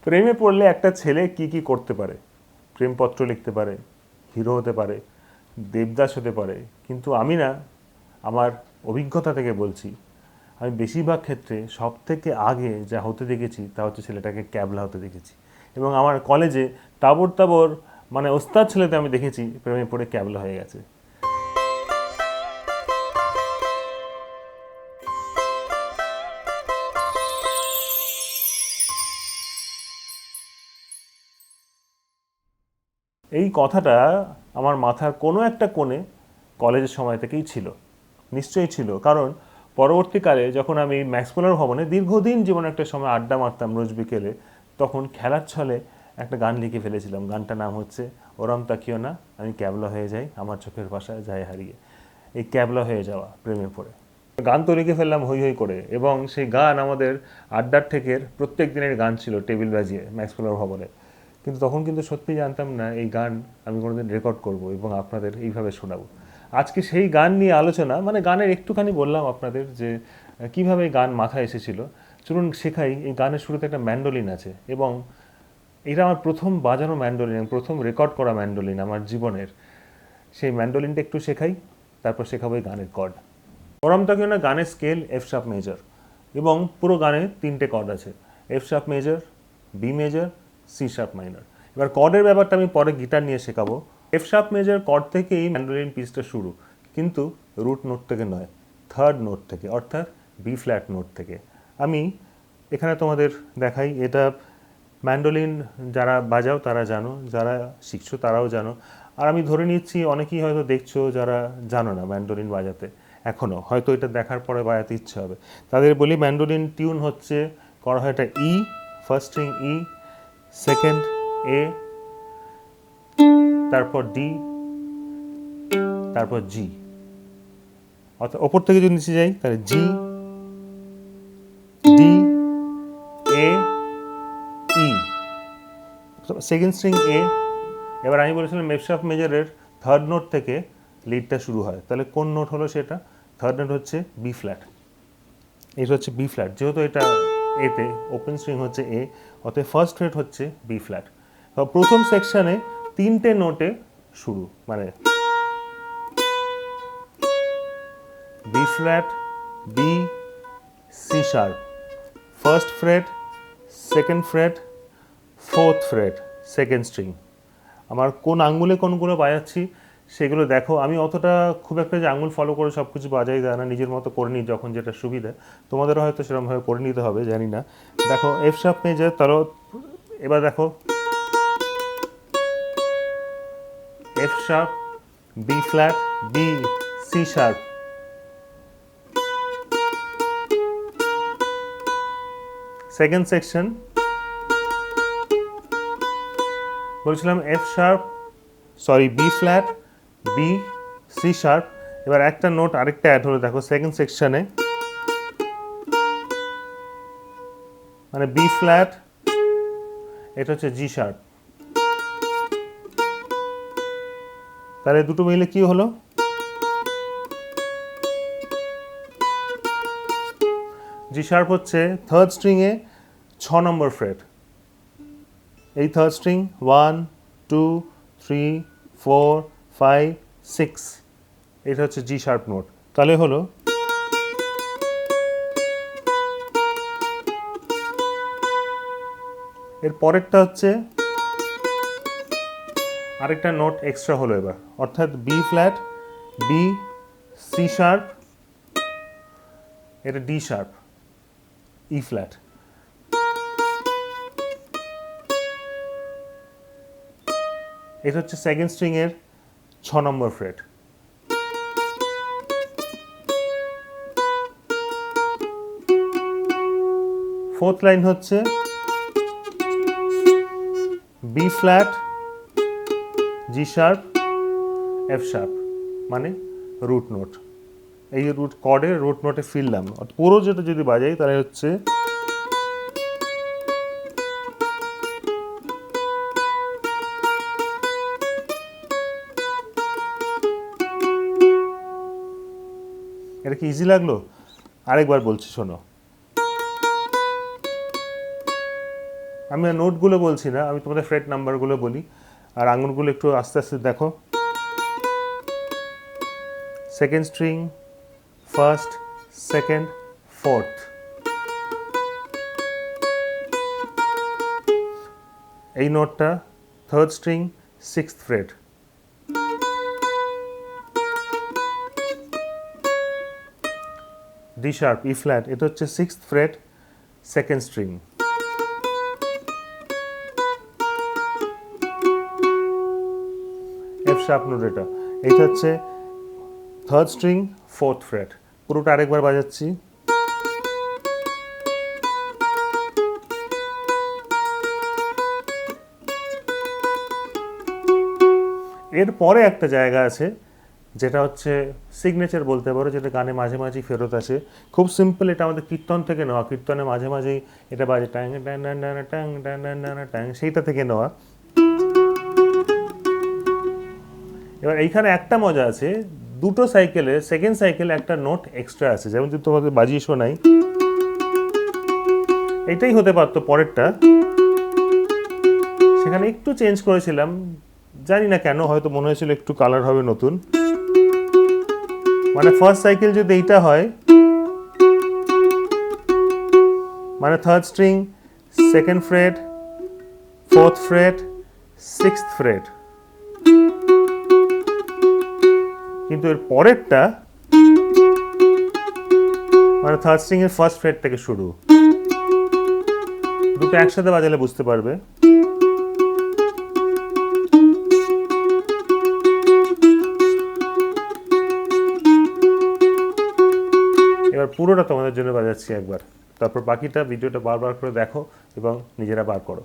প্রেমে পড়লে একটা ছেলে কি কি করতে পারে? প্রেমপত্র লিখতে পারে, হিরো হতে পারে, দেবদাস হতে পারে, কিন্তু আমি না, আমার অভিজ্ঞতা থেকে বলছি, আমি বেশিরভাগ ক্ষেত্রে সব থেকে আগে যা হতে দেখেছি তা হচ্ছে ছেলেটাকে ক্যাবলা হতে দেখেছি। এবং আমার কলেজে তাবর তাবর মানে ওস্তাদ ছেলেতে আমি দেখেছি প্রেমে পড়ে ক্যাবলা হয়ে গেছে। এই কথাটা আমার মাথার কোনো একটা কোণে কলেজের সময় থেকেই ছিল, নিশ্চয়ই ছিল। কারণ পরবর্তীকালে যখন আমি ম্যাক্সমোলার ভবনে দীর্ঘদিন জীবনে একটা সময় আড্ডা মারতাম রোজ বিকেলে, তখন খেলার ছলে একটা গান লিখে ফেলেছিলাম। গানটার নাম হচ্ছে ওরম তাকিও না আমি ক্যাবলা হয়ে যাই আমার চোখের ভাষায় যায় হারিয়ে। এই ক্যাবলা হয়ে যাওয়া প্রেমে পড়ে গান তো লিখে ফেললাম হই হই করে, এবং সেই গান আমাদের আড্ডার ঠেকের প্রত্যেক দিনের গান ছিল টেবিল বাজিয়ে ম্যাক্সমোলার ভবনে। কিন্তু তখন কিন্তু সত্যি জানতাম না এই গান আমি কোনোদিন রেকর্ড করব এবং আপনাদের এইভাবে শোনাবো। আজকে সেই গান নিয়ে আলোচনা, মানে গানের একটুখানি বললাম আপনাদের যে কীভাবে এই গান মাথায় এসেছিল। চলুন শেখাই। এই গানের শুরুতে একটা ম্যান্ডোলিন আছে, এবং এটা আমার প্রথম বাজানো ম্যান্ডোলিন, প্রথম রেকর্ড করা ম্যান্ডোলিন আমার জীবনের। সেই ম্যান্ডোলিনটা একটু শেখাই, তারপর শেখাবো এই গানের কর্ড। ওরম তাকিও না গানের স্কেল এফ শার্প মেজর, এবং পুরো গানে 3টে কর্ড আছে, F sharp major, B major, C sharp minor. এবার কর্ডের ব্যাপারটা আমি পরে গিটার নিয়ে শেখাবো। এফ শার্প মেজর কর্ড থেকে এই ম্যান্ডোলিন পিসটা শুরু, কিন্তু রুট নোট থেকে নয়, থার্ড নোট থেকে, অর্থাৎ বি ফ্ল্যাট নোট থেকে। আমি এখানে তোমাদের দেখাই। এটা ম্যান্ডোলিন যারা বাজাও তারা জানো, যারা শিখছো তারাও জানো, আর আমি ধরে নিচ্ছি অনেকেই হয়তো দেখছো যারা জানো না ম্যান্ডোলিন বাজাতে এখনও, হয়তো এটা দেখার পরে বাজাতে ইচ্ছে হবে। তাদের বলি ম্যান্ডোলিন টিউন হচ্ছে করা হয় এটা ই, ফার্স্ট স্ট্রিং ই, সেকেন্ড এ, তারপর ডি, তারপর জি। অর্থাৎ ওপর থেকে যদি নিচে যাই তাহলে জি, ডি, এ, ই, সেকেন্ড স্ট্রিং এ। এবার আমি বলেছিলাম এফ শার্প মেজরের থার্ড নোট থেকে লিডটা শুরু হয়, তাহলে কোন নোট হলো সেটা? থার্ড নোট হচ্ছে বি ফ্ল্যাট। এটা হচ্ছে বি ফ্ল্যাট, যেহেতু এটা এতে ওপেন স্ট্রিং হচ্ছে এ, অতএব ফার্স্ট ফ্রেট হচ্ছে বি ফ্ল্যাট। তো প্রথম সেকশনে 3টে নোটে শুরু, মানে B flat, B, C sharp, first fret, second fret, fourth fret, second string. আমার কোন আঙ্গুলে কোনগুলো বাজাচ্ছি সেগুলো দেখো। আমি অতটা খুব একটা যে আঙুল ফলো করে সব কিছু বাজাই যায় না, নিজের মতো করে নিই যখন যেটা সুবিধা। তোমাদেরও হয়তো সেরকমভাবে করে নিতে হবে, জানি না। দেখো এফ শার্প মেজর, তারও এবার দেখো F sharp, B flat, B, C sharp, second section বলছিলাম F sharp, sorry B flat, B, C sharp. এবার একটা নোট আরেকটা অ্যাড হলো দেখো সেকেন্ড সেকশনে, মানে বি ফ্ল্যাট, এটা হচ্ছে জি শার্প। তাহলে দুটো মিলে কি হলো? জি শার্প হচ্ছে থার্ড স্ট্রিংয়ে 6 নম্বর ফ্রেট। এই থার্ড স্ট্রিং 1, 2, 3, 4, 5, 6, এটা হচ্ছে জি শার্প নোট। তাহলে হলো এর পরেরটা হচ্ছে আরেকটা নোট এক্সট্রা হলো এবার, অর্থাৎ B flat, B, C sharp, এটা ডি শার্প, ই ফ্ল্যাট। এটা হচ্ছে সেকেন্ড স্ট্রিং এর 6 নম্বর ফ্রেট। ফোর্থ লাইন হচ্ছে B flat, G sharp, F sharp, মানে রুট নোট। এই রুট কর্ডে রুট নোটে ফিরলাম, পুরো যেটা যদি বাজাই তাহলে হচ্ছে এটা কি ইজি লাগলো? আরেকবার বলছি শোনো। আমি আর নোটগুলো বলছি না, আমি তোমাদের ফ্রেট নাম্বারগুলো বলি, আর আঙুলগুলো একটু আস্তে আস্তে দেখো। Second string, first, second, fourth. এই নোটটা third string, sixth fret. D sharp, E flat, এটা হচ্ছে sixth fret, second string. F sharp note, এটা হচ্ছে থার্ড স্ট্রিং, ফোর্থ ফ্রেট। পুরোটা আরেকবার বাজাচ্ছি। এরপরে একটা জায়গা আছে যেটা হচ্ছে সিগনেচার বলতে পারো, যেটা গানে মাঝে মাঝেই ফেরত আসে। খুব সিম্পল, এটা আমাদের কীর্তন থেকে নেওয়া, কীর্তনে মাঝে মাঝেই এটা বাজে ট্যাং ট্যাং ট্যাং ট্যাং ট্যাং, সেইটা থেকে নেওয়া। এবার এইখানে একটা মজা আছে, দুটো সাইকেলে সেকেন্ড সাইকেলে একটা নোট এক্সট্রা আছে, যেমন যদি তোমাদের বাজিয়ে শোনাই, এটাই হতে পারতো পরেরটা, সেখানে একটু চেঞ্জ করেছিলাম, জানি না কেন, হয়তো মনে হয়েছিল একটু কালার হবে নতুন। মানে ফার্স্ট সাইকেল যদি এইটা হয়, মানে third string, second fret, fourth freight, sixth freight, কিন্তু এর পরেরটা মানে থার্ড স্ট্রিং এর ফার্স্ট ফ্রেট থেকে শুরু। দুটো একসাথে বাজালে বুঝতে পারবে। এবার পুরোটা তোমাদের জন্য বাজাচ্ছি একবার, তারপর বাকিটা ভিডিওটা বারবার করে দেখো এবং নিজেরা বার করো।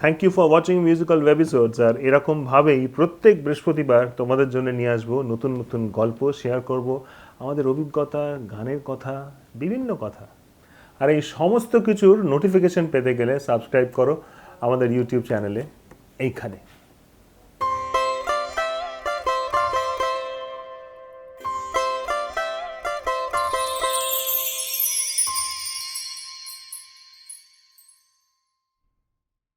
Thank you for watching musical webisodes. আর এরকমভাবেই প্রত্যেক বৃহস্পতিবার তোমাদের জন্য নিয়ে আসবো নতুন নতুন গল্প, শেয়ার করব আমাদের অভিজ্ঞতা, গানের কথা, বিভিন্ন কথা। আর এই সমস্ত কিছুর নোটিফিকেশন পেতে গেলে সাবস্ক্রাইব করো আমাদের ইউটিউব চ্যানেলে এইখানে।